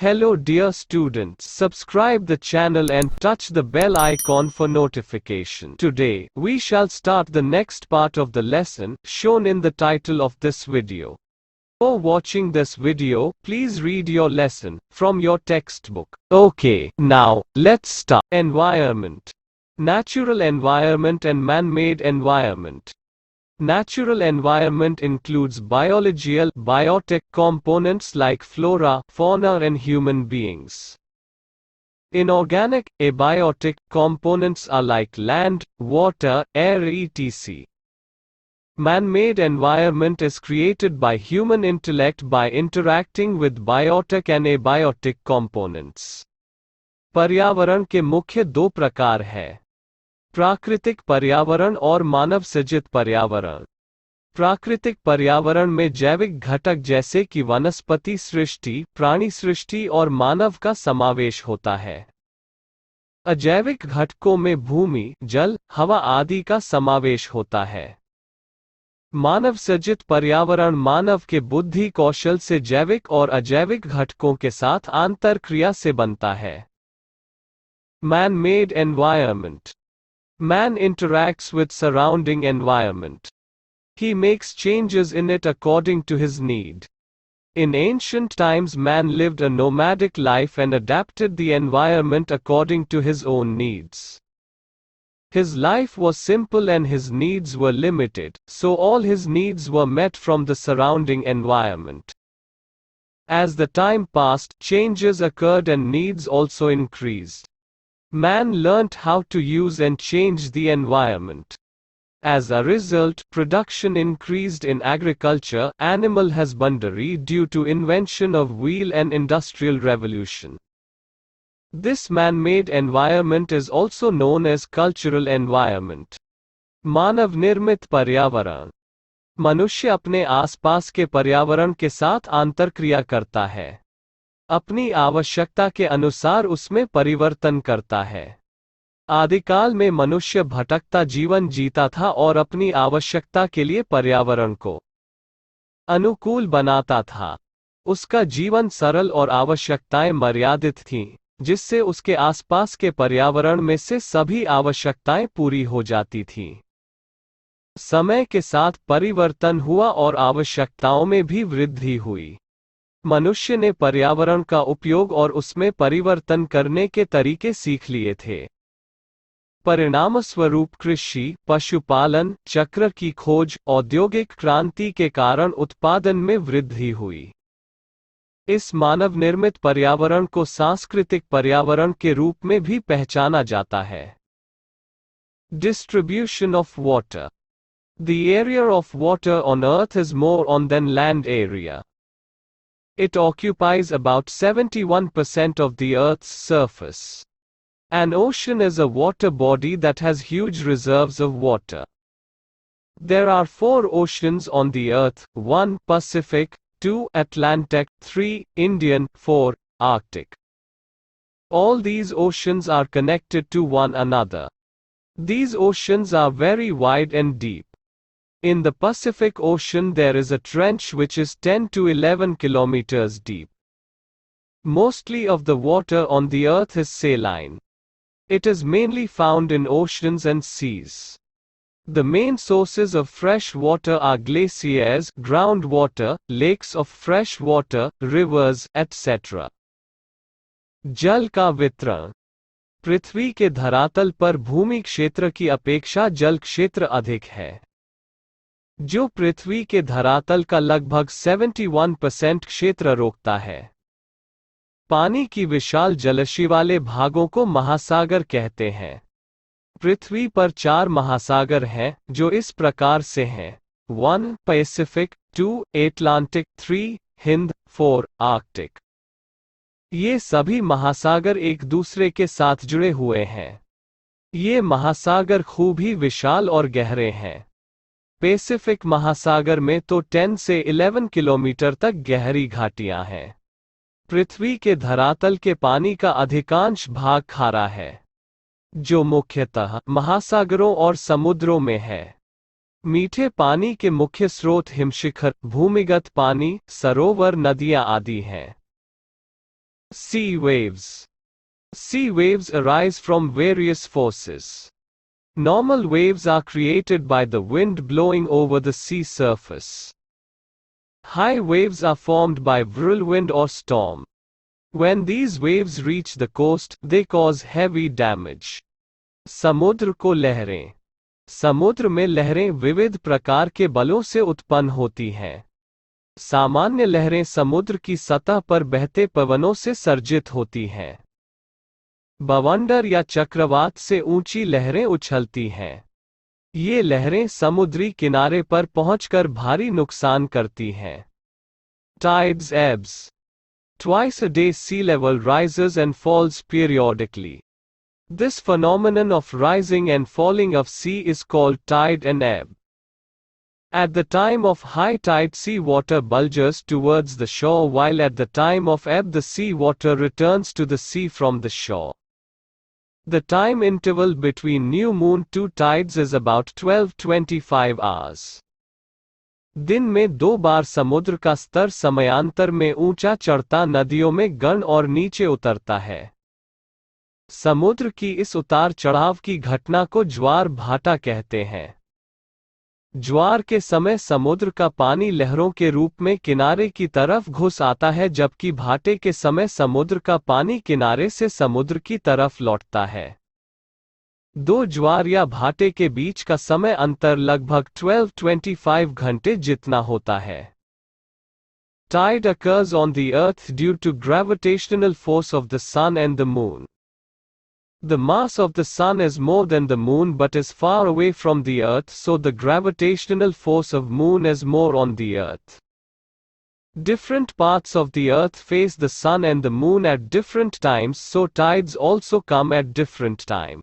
Hello dear students, subscribe the channel and touch the bell icon for notification. Today, we shall start the next part of the lesson, shown in the title of this video. Before watching this video, please read your lesson from your textbook. Okay, now, let's start. Environment. Natural environment and man-made environment. Natural environment includes biological, biotic components like flora, fauna and human beings. Inorganic, abiotic components are like land, water, air etc. Man-made environment is created by human intellect by interacting with biotic and abiotic components. पर्यावरण के मुख्य दो प्रकार हैं: प्राकृतिक पर्यावरण और मानव सृजित पर्यावरण। प्राकृतिक पर्यावरण में जैविक घटक जैसे कि वनस्पति सृष्टि, प्राणी सृष्टि और मानव का समावेश होता है। अजैविक घटकों में भूमि, जल, हवा आदि का समावेश होता है। मानव सृजित पर्यावरण मानव के बुद्धि कौशल से जैविक और अजैविक घटकों के साथ आंतरक्रिया से बनता है। Man-made environment. Man interacts with surrounding environment. He makes changes in it according to his need. In ancient times man lived a nomadic life and adapted the environment according to his own needs. His life was simple and his needs were limited, so all his needs were met from the surrounding environment. As the time passed, changes occurred and needs also increased. Man learnt how to use and change the environment. As a result, production increased in agriculture, animal husbandry due to invention of wheel and industrial revolution. This man-made environment is also known as cultural environment. मानव निर्मित पर्यावरण. मनुष्य अपने आसपास के पर्यावरण के साथ आंतरक्रिया करता है। अपनी आवश्यकता के अनुसार उसमें परिवर्तन करता है। आदिकाल में मनुष्य भटकता जीवन जीता था और अपनी आवश्यकता के लिए पर्यावरण को अनुकूल बनाता था। उसका जीवन सरल और आवश्यकताएं मर्यादित थीं, जिससे उसके आसपास के पर्यावरण में से सभी आवश्यकताएं पूरी हो जाती थीं। समय के साथ परिवर्तन हुआ और आवश्यकताओं में भी वृद्धि हुई। मनुष्य ने पर्यावरण का उपयोग और उसमें परिवर्तन करने के तरीके सीख लिए थे। परिणामस्वरूप कृषि, पशुपालन, चक्र की खोज, औद्योगिक क्रांति के कारण उत्पादन में वृद्धि हुई। इस मानव निर्मित पर्यावरण को सांस्कृतिक पर्यावरण के रूप में भी पहचाना जाता है। Distribution of water. The area of water on earth is more on than land area. It occupies about 71% of the Earth's surface. An ocean is a water body that has huge reserves of water. There are 4 oceans on the Earth: 1 Pacific, 2 Atlantic, 3 Indian, 4 Arctic. All these oceans are connected to one another. These oceans are very wide and deep. In the Pacific Ocean there is a trench which is 10 to 11 kilometers deep. Mostly of the water on the earth is saline. It is mainly found in oceans and seas. The main sources of fresh water are glaciers, groundwater, lakes of fresh water, rivers, etc. जल का वितरण. पृथ्वी के धरातल पर भूमि क्षेत्र की अपेक्षा जल क्षेत्र अधिक है, जो पृथ्वी के धरातल का लगभग 71% क्षेत्र रोकता है। पानी की विशाल जलराशि वाले भागों को महासागर कहते हैं। पृथ्वी पर 4 महासागर हैं, जो इस प्रकार से हैं: 1 पैसिफिक, 2 एटलांटिक, 3 हिंद, 4 आर्कटिक। ये सभी महासागर एक दूसरे के साथ जुड़े हुए हैं। ये महासागर खूब ही विशाल और गहरे हैं। पैसिफिक महासागर में तो 10 से 11 किलोमीटर तक गहरी घाटियां हैं। पृथ्वी के धरातल के पानी का अधिकांश भाग खारा है, जो मुख्यतः महासागरों और समुद्रों में है। मीठे पानी के मुख्य स्रोत हिमशिखर, भूमिगत पानी, सरोवर, नदियां आदि हैं। Sea waves. Sea waves arise from various forces. Normal waves are created by the wind blowing over the sea surface. High waves are formed by whirlwind or storm. When these waves reach the coast, they cause heavy damage. समुद्र को लहरें. समुद्र में लहरें विविध प्रकार के बलों से उत्पन्न होती हैं. सामान्य लहरें समुद्र की सतह पर बहते पवनों से सर्जित होती हैं. बवंडर या चक्रवात से ऊंची लहरें उछलती हैं. ये लहरें समुद्री किनारे पर पहुंचकर भारी नुकसान करती हैं. Tides ebbs. Twice a day sea level rises and falls periodically. This phenomenon of rising and falling of sea is called tide and ebb. At the time of high tide sea water bulges towards the shore, while at the time of ebb the sea water returns to the sea from the shore. The time interval between new moon to tides is about 12-25 hours. दिन में 2 बार समुद्र का स्तर समयांतर में ऊंचा चढ़ता नदियों में गण और नीचे उतरता है. समुद्र की इस उतार चढ़ाव की घटना को ज्वार भाटा कहते हैं. ज्वार के समय समुद्र का पानी लहरों के रूप में किनारे की तरफ घुस आता है, जबकि भाटे के समय समुद्र का पानी किनारे से समुद्र की तरफ लौटता है. 2 ज्वार या भाटे के बीच का समय अंतर लगभग 12-25 घंटे जितना होता है. Tide occurs on the earth due to gravitational force of the sun and the moon. The mass of the sun is more than the moon but is far away from the earth, so the gravitational force of moon is more on the earth. Different parts of the earth face the sun and the moon at different times, so tides also come at different time.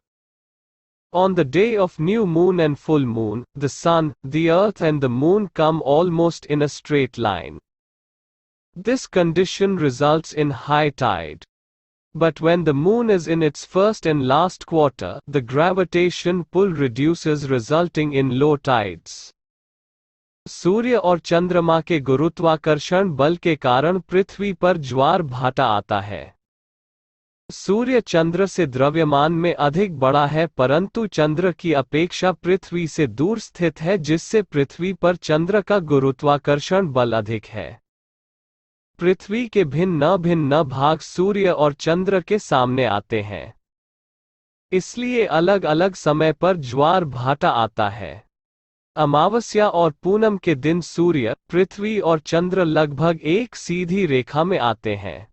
On the day of new moon and full moon, the sun, the earth and the moon come almost in a straight line. This condition results in high tide. But when the moon is in its first and last quarter, the gravitation pull reduces, resulting in low tides. सूर्य और चंद्रमा के गुरुत्वाकर्षण बल के कारण पृथ्वी पर ज्वार भाटा आता है. सूर्य चंद्र से द्रव्यमान में अधिक बड़ा है, परंतु चंद्र की अपेक्षा पृथ्वी से दूर स्थित है, जिससे पृथ्वी पर चंद्र का गुरुत्वाकर्षण बल अधिक है. पृथ्वी के भिन्न भाग सूर्य और चंद्र के सामने आते हैं. इसलिए अलग अलग समय पर ज्वार भाटा आता है. अमावस्या और पूनम के दिन सूर्य, पृथ्वी और चंद्र लगभग एक सीधी रेखा में आते हैं.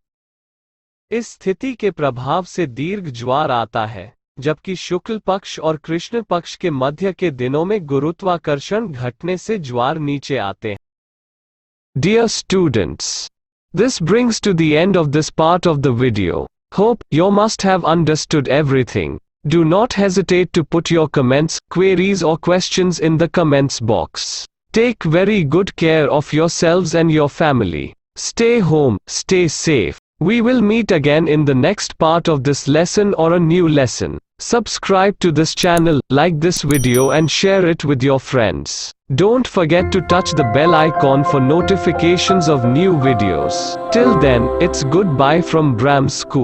इस स्थिति के प्रभाव से दीर्घ ज्वार आता है, जबकि शुक्ल पक्ष और कृष्ण पक्ष के मध्य के दिनों में गुरुत्वाकर्षण घटने से ज्वार नीचे आते हैं. Dear students, this brings to the end of this part of the video. Hope you must have understood everything. Do not hesitate to put your comments, queries or questions in the comments box. Take very good care of yourselves and your family. Stay home, stay safe. We will meet again in the next part of this lesson or a new lesson. Subscribe to this channel, like this video and share it with your friends. Don't forget to touch the bell icon for notifications of new videos. Till then, it's goodbye from BRAMS School.